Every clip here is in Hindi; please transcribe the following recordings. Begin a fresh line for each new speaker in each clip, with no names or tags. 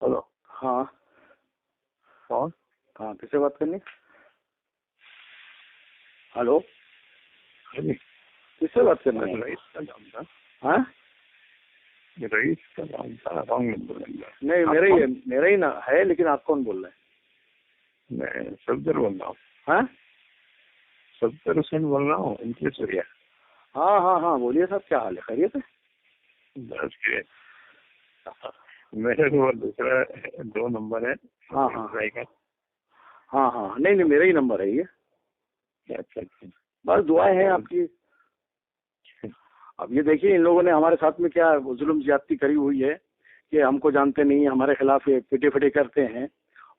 हेलो।
हाँ
कौन?
हाँ, किससे बात करनी? हेलो,
हाँ जी,
किससे बात करनी है?
रईस का नाम था।
हाँ,
ये रईस का नाम था, रॉन्ग नंबर लग गया।
नहीं
आप
मेरा ही है,
कौन?
मेरा ही ना है, लेकिन आप कौन बोल रहे हैं?
मैं सफदर बोल रहा हूँ।
हाँ
सफदर हुसैन बोल रहा हूँ, इंटरेस्ट।
हाँ हाँ हाँ, बोलिए साहब, क्या हाल है? खैरियत है?
बस के मेरे को दूसरा 2 नंबर है।
हाँ हाँ
भाई का।
हाँ हाँ, नहीं नहीं, मेरा ही नंबर है ये।
अच्छा अच्छा।
बस दुआएं हैं आपकी। अब ये देखिए, इन लोगों ने हमारे साथ में क्या जुल्म ज्यादती करी हुई है कि हमको जानते नहीं, हमारे खिलाफ ये पिटे फिटे करते हैं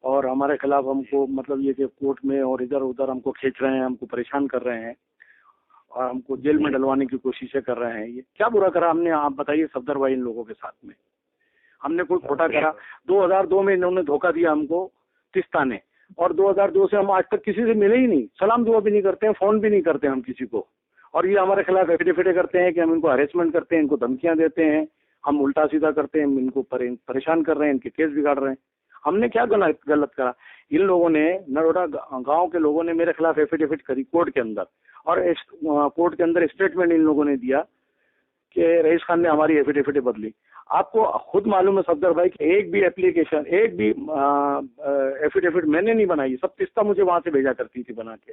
और हमारे खिलाफ हमको मतलब ये कि कोर्ट में और इधर उधर हमको खींच रहे हैं, हमको परेशान कर रहे हैं और हमको जेल में डलवाने की कोशिशें कर रहे हैं। ये क्या बुरा करा हमने, आप बताइए सफदर भाई, इन लोगों के साथ में हमने कोई खोटा करा? 2002 में इन्होंने धोखा दिया हमको, तिस्ता ने, और 2002 से हम आज तक किसी से मिले ही नहीं, सलाम दुआ भी नहीं करते हैं, फोन भी नहीं करते हम किसी को। और ये हमारे खिलाफ एफिडेविट करते हैं कि हम इनको हरेसमेंट करते हैं, इनको धमकियां देते हैं, हम उल्टा सीधा करते हैं, इनको परेशान कर रहे हैं, इनके केस बिगाड़ रहे हैं। हमने क्या गलत करा? इन लोगों ने, नरोडा गांव के लोगों ने मेरे खिलाफ एफिडेविट करी कोर्ट के अंदर, और कोर्ट के अंदर स्टेटमेंट इन लोगों ने दिया कि रईस खान ने हमारी एफिडेविट बदली। आपको खुद मालूम है सफदर भाई कि एक भी एप्लीकेशन, एक भी एफिडेविट मैंने नहीं बनाई, सब तिस्ता मुझे वहां से भेजा करती थी बना के।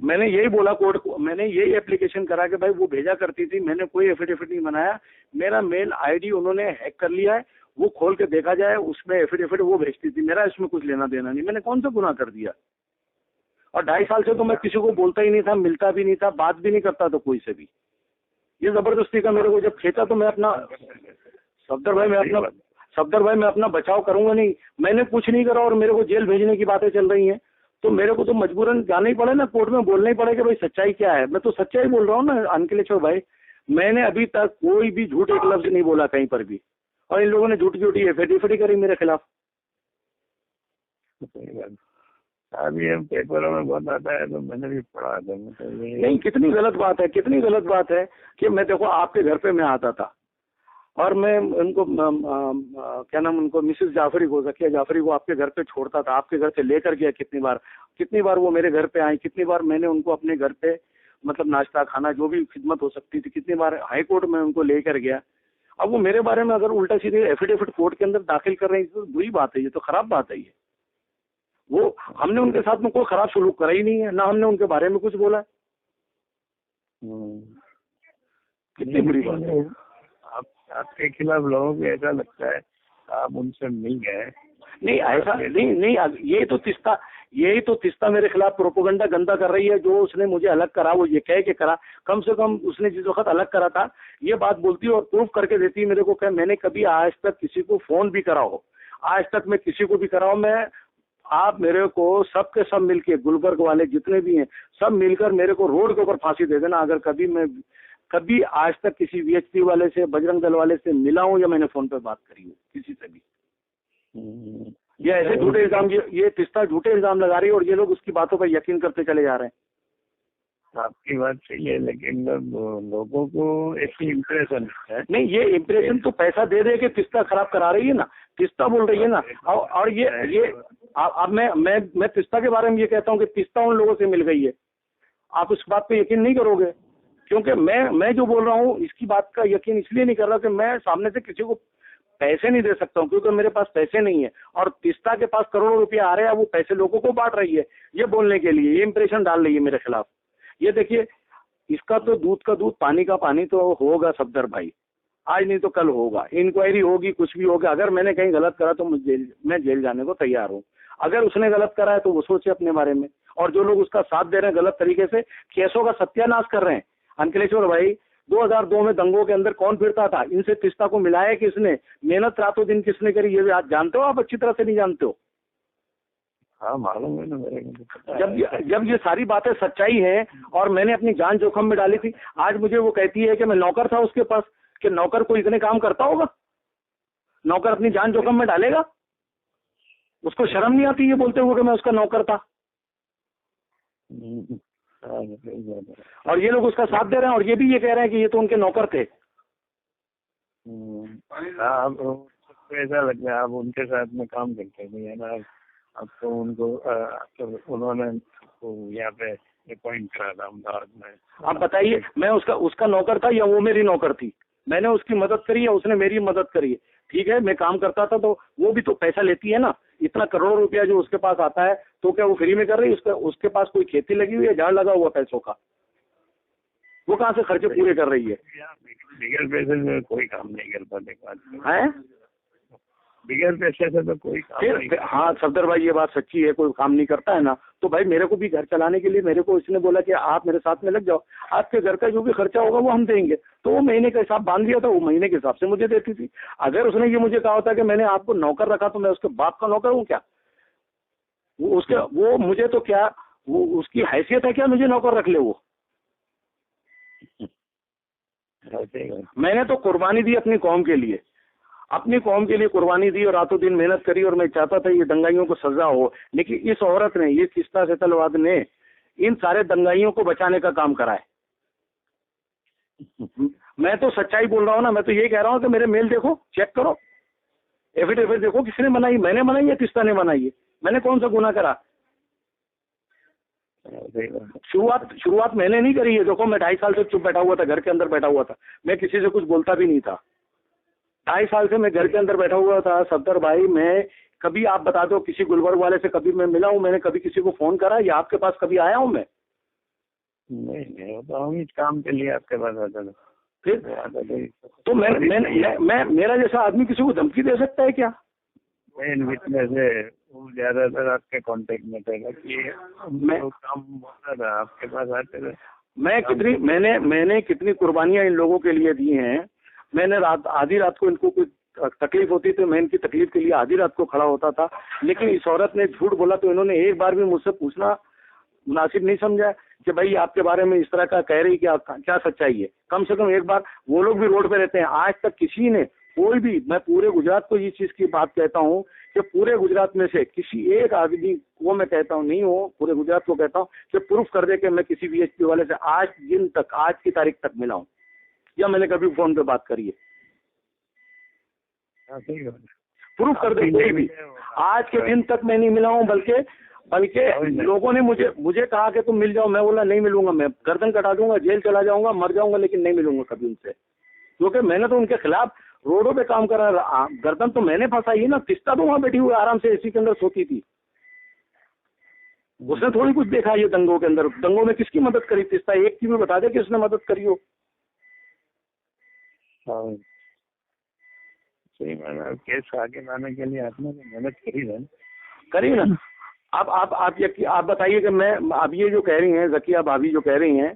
मैंने यही बोला कोर्ट को, मैंने यही एप्लीकेशन करा कि भाई वो भेजा करती थी, मैंने कोई एफिडेविट नहीं बनाया। मेरा मेल आईडी उन्होंने हैक कर लिया है, वो खोल के देखा जाए, उसमें एफिडेविट वो भेजती थी, मेरा इसमें कुछ लेना देना नहीं। मैंने कौन सा गुनाह कर दिया? और 2.5 साल से तो मैं किसी को बोलता ही नहीं था, मिलता भी नहीं था, बात भी नहीं करता था कोई से भी। ये जबरदस्ती का मेरे को जब खींचा तो मैं अपना, सफदर भाई मैं अपना बचाव करूंगा नहीं। मैंने कुछ नहीं करा और मेरे को जेल भेजने की बातें चल रही हैं, तो मेरे को तो मजबूरन जाना ही पड़े ना, कोर्ट में बोलना ही पड़ेगा भाई सच्चाई क्या है। मैं तो सच्चाई बोल रहा हूँ ना अंकिलेश्वर भाई, मैंने अभी तक कोई भी झूठ एक लफ्ज नहीं बोला कहीं पर भी, और इन लोगों ने झूठी झूठी एफिडेविट करी मेरे खिलाफ।
अभी हम पेपरों में बहुत आता है, तो मैंने भी पढ़ा था।
नहीं, कितनी गलत बात है, कितनी गलत बात है कि मैं देखो आपके घर पे मैं आता था और मैं उनको क्या नाम, उनको मिसेस जाफरी को, जकिया जाफरी को आपके घर पे छोड़ता था, आपके घर से लेकर गया कितनी बार वो मेरे घर पे आई, कितनी बार मैंने उनको अपने घर पे मतलब नाश्ता खाना जो भी खिदमत हो सकती थी, कितनी बार हाई कोर्ट में उनको लेकर गया। अब वो मेरे बारे में अगर उल्टा सीधे एफिडेविट कोर्ट के अंदर दाखिल कर रहे हैं तो बुरी बात है, ये तो खराब बात है। ये वो हमने उनके साथ में कोई खराब सलूक करा ही नहीं है, ना हमने उनके बारे में कुछ बोला। कितनी बुरी बात है।
आपके खिलाफ लोगों को ऐसा लगता है आप उनसे मिल गए।
नहीं ऐसा नहीं, यही तो तिस्ता मेरे खिलाफ प्रोपोगंडा गंदा कर रही है। जो उसने मुझे अलग करा वो ये कह के करा, कम से कम उसने जिस वक्त अलग करा था ये बात बोलती और प्रूफ करके देती मेरे को, मैंने कभी आज तक किसी को फोन भी करा हो, आज तक मैं किसी को भी करा हूं। मैं, आप मेरे को सब के सब मिलके, गुलबर्ग वाले जितने भी हैं सब मिलकर मेरे को रोड के ऊपर फांसी दे देना, अगर कभी आज तक किसी वीएचपी वाले से, बजरंग दल वाले से मिला हूं या मैंने फोन पे बात करी हूँ किसी से भी। ये ऐसे झूठे इल्जाम, ये तिस्ता झूठे इल्जाम लगा रही है और ये लोग उसकी बातों पर यकीन करते चले जा रहे हैं।
आपकी बात सही है, लेकिन लोगों को ऐसी इम्प्रेशन है।
नहीं, ये इम्प्रेशन तो पैसा दे दे के तिस्ता खराब करा रही है ना, तिस्ता बोल रही है ना। और ये अब मैं तिस्ता के बारे में ये कहता हूँ कि तिस्ता उन लोगों से मिल गई है। आप उस बात पे यकीन नहीं करोगे, क्योंकि मैं जो बोल रहा हूँ इसकी बात का यकीन इसलिए नहीं कर रहा कि मैं सामने से किसी को पैसे नहीं दे सकता हूँ, क्योंकि मेरे पास पैसे नहीं है, और तिस्ता के पास करोड़ों रुपया आ रहे हैं, वो पैसे लोगों को बांट रही है ये बोलने के लिए, ये इंप्रेशन डाल रही है मेरे खिलाफ। ये देखिए, इसका तो दूध का दूध पानी का पानी तो होगा सफदर भाई, आज नहीं तो कल होगा, इंक्वायरी होगी, कुछ भी होगा। अगर मैंने कहीं गलत करा तो मैं जेल जाने को तैयार हूँ। अगर उसने गलत करा है तो वो सोचे अपने बारे में, और जो लोग उसका साथ दे रहे हैं गलत तरीके से, केसों का सत्यानाश कर रहे हैं। अंकिलेश्वर भाई, 2002 में दंगों के अंदर कौन फिरता था? इनसे तिस्ता को मिलाया किसने? मेहनत रातों दिन किसने करी? ये आज जानते हो आप? अच्छी तरह से नहीं जानते हो?
हाँ मालूम है ना मेरे को।
जब ये सारी बातें सच्चाई है और मैंने अपनी जान जोखिम में डाली थी, आज मुझे वो कहती है कि मैं नौकर था उसके पास, कि नौकर को इतने काम करता होगा? नौकर अपनी जान जोखिम में डालेगा? उसको शर्म नहीं आती ये बोलते हुए कि मैं उसका नौकर था? और ये लोग उसका साथ दे रहे हैं और ये भी ये कह रहे हैं कि ये तो उनके नौकर थे।
तो ऐसा लगता है आप उनके साथ में काम करते नहीं है ना, अब तो उनको तो उन्होंने आपको यहाँ पे अपॉइंट करा था अहमदाबाद में।
आप बताइए, मैं उसका नौकर था या वो मेरी नौकर थी? मैंने उसकी मदद करी या उसने मेरी मदद करी है? ठीक है, मैं काम करता था तो वो भी तो पैसा लेती है ना, इतना करोड़ों रुपया जो उसके पास आता है, तो क्या वो फ्री में कर रही है? उसके पास कोई खेती लगी हुई है, झाड़ लगा हुआ पैसों का, वो कहाँ से खर्चे पूरे कर रही है?
बिगर पैसे से कोई काम नहीं कर पाते
हैं?
बिगर पैसे से तो कोई काम नहीं
फिर हाँ सफदर भाई, ये बात सच्ची है, कोई काम नहीं करता है ना, तो भाई मेरे को भी घर चलाने के लिए मेरे को इसने बोला कि आप मेरे साथ में लग जाओ, आपके घर का जो भी खर्चा होगा वो हम देंगे। तो वो महीने का हिसाब बांध दिया था, वो महीने के हिसाब से मुझे देती थी। अगर उसने ये मुझे कहा होता कि मैंने आपको नौकर रखा तो मैं उसके बाप का नौकर हूँ क्या? वो मुझे तो क्या, वो उसकी हैसियत है क्या मुझे नौकर रख ले? वो मैंने तो कुर्बानी दी अपनी कौम के लिए, अपनी कौम के लिए कुर्बानी दी और रातों दिन मेहनत करी, और मैं चाहता था ये दंगाइयों को सजा हो, लेकिन इस औरत ने, ये किस्ता सेतलवाद ने इन सारे दंगाइयों को बचाने का काम करा है। मैं तो सच्चाई बोल रहा हूँ ना, मैं तो ये कह रहा हूँ कि मेरे मेल देखो, चेक करो, एफिडेविट देखो, किसने बनाई? मैंने बनाई है, किस्ता ने बनाई है? मैंने कौन सा गुनाह करा? शुरुआत मैंने नहीं करी है। देखो मैं 2.5 साल से चुप बैठा हुआ था, घर के अंदर बैठा हुआ था, मैं किसी से कुछ बोलता भी नहीं था। 2.5 साल से मैं घर के अंदर बैठा हुआ था सफदर भाई। मैं कभी, आप बता दो, किसी गुलबर्ग वाले से कभी मैं मिला हूँ? मैंने कभी किसी को फोन करा या आपके पास कभी आया हूँ मैं?
नहीं, तो हम इस काम के लिए आपके पास आता था।
फिर तो मैं मेरा जैसा आदमी किसी को धमकी दे सकता है क्या?
मेन विटनेस है, वो ज्यादातर आपके कांटेक्ट में थे कि मैं काम होता था, आपके पास आते थे।
मैंने कितनी कुर्बानियां इन लोगों के लिए दी हैं। मैंने आधी रात को इनको कुछ तकलीफ होती थी, मैं इनकी तकलीफ के लिए आधी रात को खड़ा होता था, लेकिन इस औरत ने झूठ बोला तो इन्होंने एक बार भी मुझसे पूछना मुनासिब नहीं समझा कि भाई आपके बारे में इस तरह का कह रही, क्या सच्चाई है? कम से कम एक बार, वो लोग भी रोड पे रहते हैं, आज तक किसी ने, कोई भी, मैं पूरे गुजरात को ये चीज की बात कहता हूँ कि पूरे गुजरात में से किसी एक आदमी को मैं कहता हूँ, नहीं हो, पूरे गुजरात को कहता हूँ कि प्रूफ कर दे कि मैं किसी VHP वाले से आज दिन तक, आज की तारीख तक मिला हूँ या मैंने कभी फोन पे बात करी है। प्रूफ कर दे कोई भी, आज के दिन तक मैं नहीं मिला हूँ। बल्कि लोगों ने मुझे कहा कि तुम मिल जाओ, मैं बोला नहीं मिलूंगा, मैं गर्दन कटा दूंगा, जेल चला जाऊंगा, मर जाऊंगा, लेकिन नहीं मिलूंगा कभी उनसे, क्योंकि मैंने तो उनके खिलाफ रोडों पे काम करा। गर्दन तो मैंने फंसाई ना, तिस्ता तो वहां बैठी हुई आराम से एसी के अंदर सोती थी, उसने थोड़ी कुछ देखा ये दंगों के अंदर। दंगों में किसकी मदद करी? तिस्ता एक की भी बता दे कि उसने मदद करी हो।
सही मैंने केस आगे लाने के लिए आपने मेहनत
करी ना। अब आप बताइए कि मैं, अब ये जो कह रही हैं ज़किया भाभी जो कह रही हैं,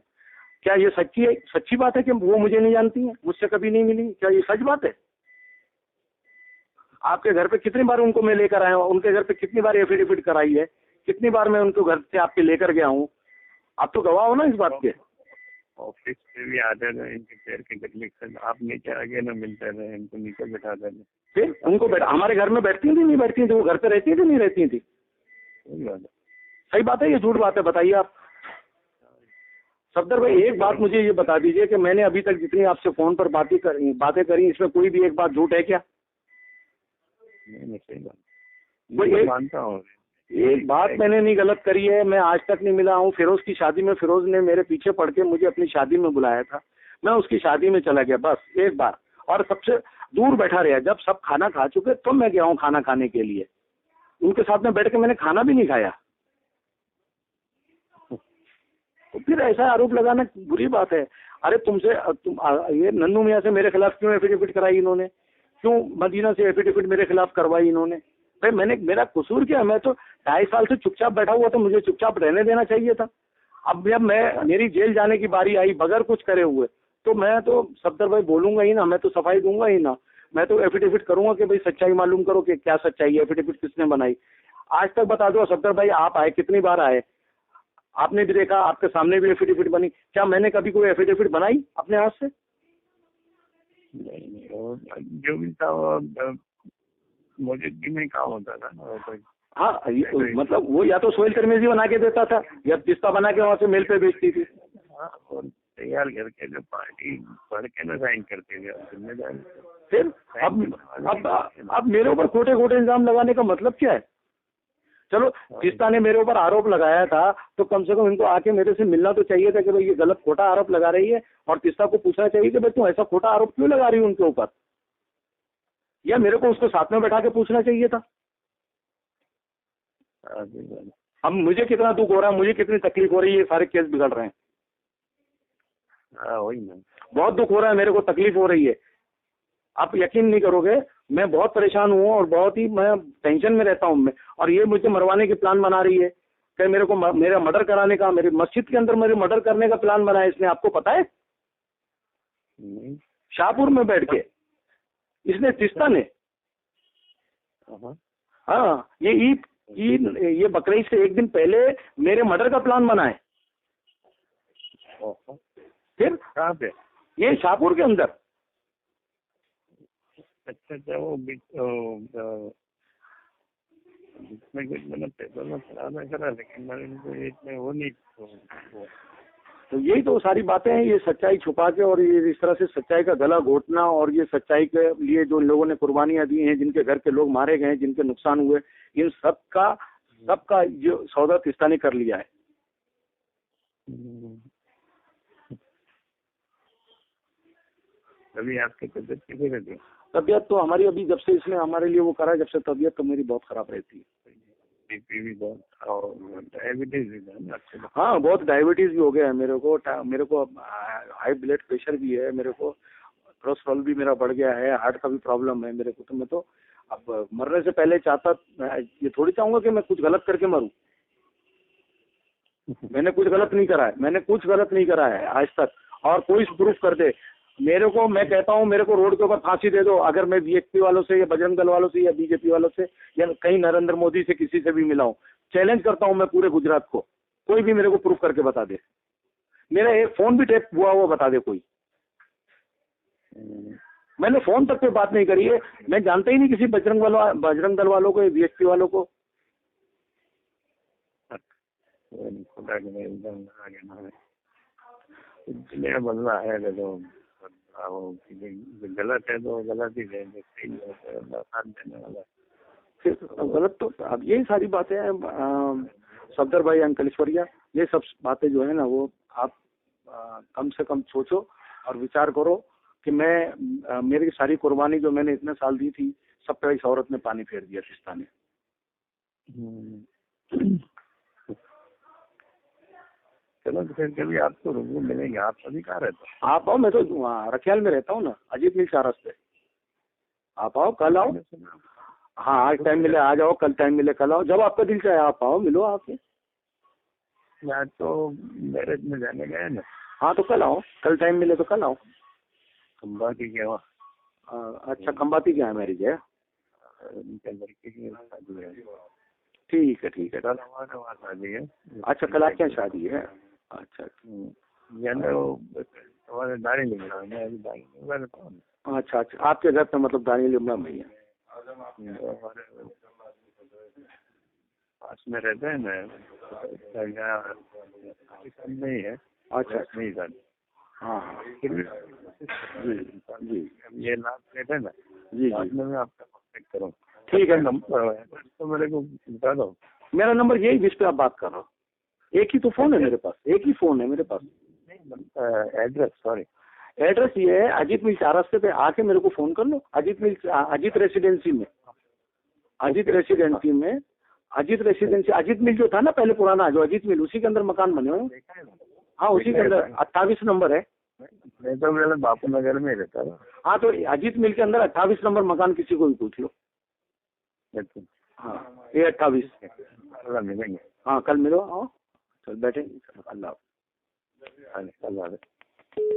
क्या ये सच्ची बात है कि वो मुझे नहीं जानती हैं, मुझसे कभी नहीं मिली? क्या ये सच बात है? आपके घर पे कितनी बार उनको मैं लेकर आया हूँ, उनके घर पे कितनी बार एफिडेविट कराई है, कितनी बार मैं उनको घर से आपके लेकर गया हूँ? आप तो गवाह हो ना इस बात के।
ऑफिस पे भी आते थे, इनके पैर के तकलीफ से आप नीचे आगे ना मिलते थे, इनको नीचे बैठाते थे।
फिर उनको हमारे घर में बैठती थी, नहीं बैठती थी? वो घर पे रहती थी, नहीं रहती थी? सही बात है, ये झूठ बात है? बताइए आप सफदर भाई, एक बात मुझे ये बता दीजिए कि मैंने अभी तक जितनी आपसे फोन पर बातें करी, इसमें कोई भी एक बात झूठ है क्या?
नहीं, सही बात,
मैं
मानता हूँ।
एक बात मैंने नहीं गलत करी है। मैं आज तक नहीं मिला हूँ। फिरोज की शादी में फिरोज ने मेरे पीछे पड़ के मुझे अपनी शादी में बुलाया था, मैं उसकी शादी में चला गया बस एक बार, और सबसे दूर बैठा रहा। जब सब खाना खा चुके तो मैं गया हूँ खाना खाने के लिए, उनके साथ में बैठ के मैंने खाना भी नहीं खाया। तो फिर ऐसा आरोप लगाना बुरी बात है। अरे ये नन्नू मियाँ से मेरे खिलाफ क्यों एफिडेविट कराई इन्होंने? क्यों मदीना से एफिडेविट मेरे खिलाफ करवाई इन्होंने? भाई मेरा कसूर क्या? मैं तो 2.5 साल से चुपचाप बैठा हुआ था, मुझे चुपचाप रहने देना चाहिए था। अब जब मेरी जेल जाने की बारी आई बगैर कुछ करे हुए, तो मैं तो सफदर भाई बोलूंगा ही ना, मैं तो सफाई दूंगा ही ना। मैं तो एफिडेविट करूंगा कि भाई सच्चाई मालूम करो कि क्या सच्चाई है, एफिडेविट किसने बनाई। आज तक बता दो सफदर भाई, आप आए, कितनी बार आए? आपने भी देखा, आपके सामने भी एफिडेविट बनी। क्या मैंने कभी कोई एफिडेविट बनाई अपने हाथ से?
नहीं, जो भी था मुझे भी नहीं काम होता था ना।
हाँ, मतलब वो या तो सोहेल तरमेजी बना के देता था या पिस्ता बना के वहाँ से मेल पे बेचती थी।
हाँ, और तैयार करके जो पार्टी पढ़ के ना साइन करते थे जिम्मेदारी।
फिर अब मेरे ऊपर खोटे खोटे इल्जाम लगाने का मतलब क्या है? चलो तीस्ता ने मेरे ऊपर आरोप लगाया था तो कम से कम इनको आके मेरे से मिलना तो चाहिए था कि भाई ये गलत खोटा आरोप लगा रही है, और तीस्ता को पूछना चाहिए कि भाई तू ऐसा खोटा आरोप क्यों लगा रही है उनके ऊपर, या मेरे को उसको साथ में बैठा के पूछना चाहिए था। अब मुझे कितना दुख हो रहा है, मुझे कितनी तकलीफ हो रही है, ये सारे केस बिगड़ रहे हैं।
वही ना,
बहुत दुख हो रहा है मेरे को, तकलीफ हो रही है। आप यकीन नहीं करोगे, मैं बहुत परेशान हूँ और बहुत ही मैं टेंशन में रहता हूँ मैं, और ये मुझे मरवाने की प्लान बना रही है कि मेरे को मेरा मर्डर कराने का, मेरे मस्जिद के अंदर मेरे मर्डर करने का प्लान बनाया इसने, आपको पता है? शाहपुर में बैठ के इसने, तीस्ता ने। हाँ, ये ईद ये बकरीद से एक दिन पहले मेरे मर्डर का प्लान बनाए। फिर
कहाँ पे?
ये शाहपुर के अंदर।
अच्छा, वो बीच में कुछ मैंने पेपर में पढ़ा करा, लेकिन मैंने इनको इसमें वो नहीं
तो यही तो सारी बातें हैं, ये सच्चाई छुपा के और ये इस तरह से सच्चाई का गला घोटना, और ये सच्चाई के लिए जो लोगों ने कुर्बानियां दी हैं, जिनके घर के लोग मारे गए हैं, जिनके नुकसान हुए, इन सबका जो सौदा तीस्ता ने कर लिया है।
अभी आपकी तबीयत कैसी रहती है?
तबीयत तो हमारी अभी जब से इसने हमारे लिए वो करा, जब से तबीयत तो मेरी बहुत खराब रहती है।
बीपी भी बहुत, और डायबिटीज भी है।
हाँ, बहुत डायबिटीज भी हो गया है मेरे को हाई ब्लड प्रेशर भी है मेरे को, कोलेस्ट्रॉल भी मेरा बढ़ गया है, हार्ट का भी प्रॉब्लम है मेरे को। तो मैं तो अब मरने से पहले ये थोड़ी चाहूंगा कि मैं कुछ गलत करके मरूं। मैंने कुछ गलत नहीं करा है आज तक, और कोई प्रूफ कर दे मेरे को। मैं कहता हूँ मेरे को रोड के ऊपर फांसी दे दो, अगर मैं बीएसपी वालों से या बजरंग दल वालों से या बीजेपी वालों से या कहीं नरेंद्र मोदी से किसी से भी मिला हूँ, चैलेंज करता हूँ मैं पूरे गुजरात को, कोई भी मेरे को प्रूफ करके बता दे, मेरा एक फोन भी टेप हुआ वो बता दे कोई। मैंने फोन तक पे बात नहीं करी है, मैं जानता ही नहीं किसी बजरंग दल वालों को या बीएसपी वालों को।
बदला है तो गलत है तो गलत ही है, सही है साथ देने वाला।
फिर गलत तो अब यही सारी बातें हैं सफदर भाई, अंकलेश्वरिया, ये सब बातें जो है ना वो आप कम से कम सोचो और विचार करो कि मेरी सारी कुर्बानी जो मैंने इतने साल दी थी, सब पे इस औरत ने पानी फेर दिया तीस्ता ने।
चलो तो फिर कभी आपको रूबरू मिलेंगे। आप अभी कहाँ रहते हो?
आप आओ, मैं तो रखियाल में रहता हूँ ना, अजीत मिल 4 रास्ते। आप आओ, कल आओ। हाँ, आज टाइम मिले आ जाओ, कल टाइम मिले कल आओ, जब आपका दिल चाहे आप आओ, मिलो आके।
मैं तो मैरिज में जाने गया ना।
हाँ तो कल आओ, कल टाइम मिले तो कल आओ।
खंबाती क्या हुआ?
अच्छा, खंबाती क्या है मैरिज है?
उनके लड़के की शादी है।
ठीक है
कल हमारे वहाँ शादी है।
अच्छा, कल आपके यहाँ शादी है? अच्छा,
हमारे दाढ़ी लिमड़ा, मैं अभी दाढ़ी लिमड़ा रहता हूँ।
अच्छा, आपके घर पे मतलब दाढ़ी लिमड़ा में ही है?
पास में रहते हैं ना, नहीं है।
अच्छा,
नहीं सर।
हाँ
फिर भी
जी,
ये नाम प्लेट है ना
जी
मैं आपका कॉन्टेक्ट करूँ।
ठीक है,
नंबर तो मेरे को बता दो।
मेरा नंबर यही जिस पे आप बात कर रहे हो, एक ही तो फोन है मेरे पास, एक ही फोन है मेरे पास।
एड्रेस, सॉरी,
एड्रेस ये है, अजीत मिल 4 रास्ते पे आके मेरे को फोन कर लो। अजीत रेसिडेंसी में, अजीत मिल जो था ना पहले पुराना, जो अजीत मिल, उसी के अंदर मकान बने हुए। हाँ, उसी के अंदर 28 नंबर है।
मैं तो मेरे बापू नगर में रहता था।
हाँ, तो अजीत मिल के अंदर 28 नंबर मकान, किसी को भी पूछ लो। हाँ, ये 28।
कल मिलेंगे।
हाँ, कल मिलो, आओ, चल बैठे। अल्लाह।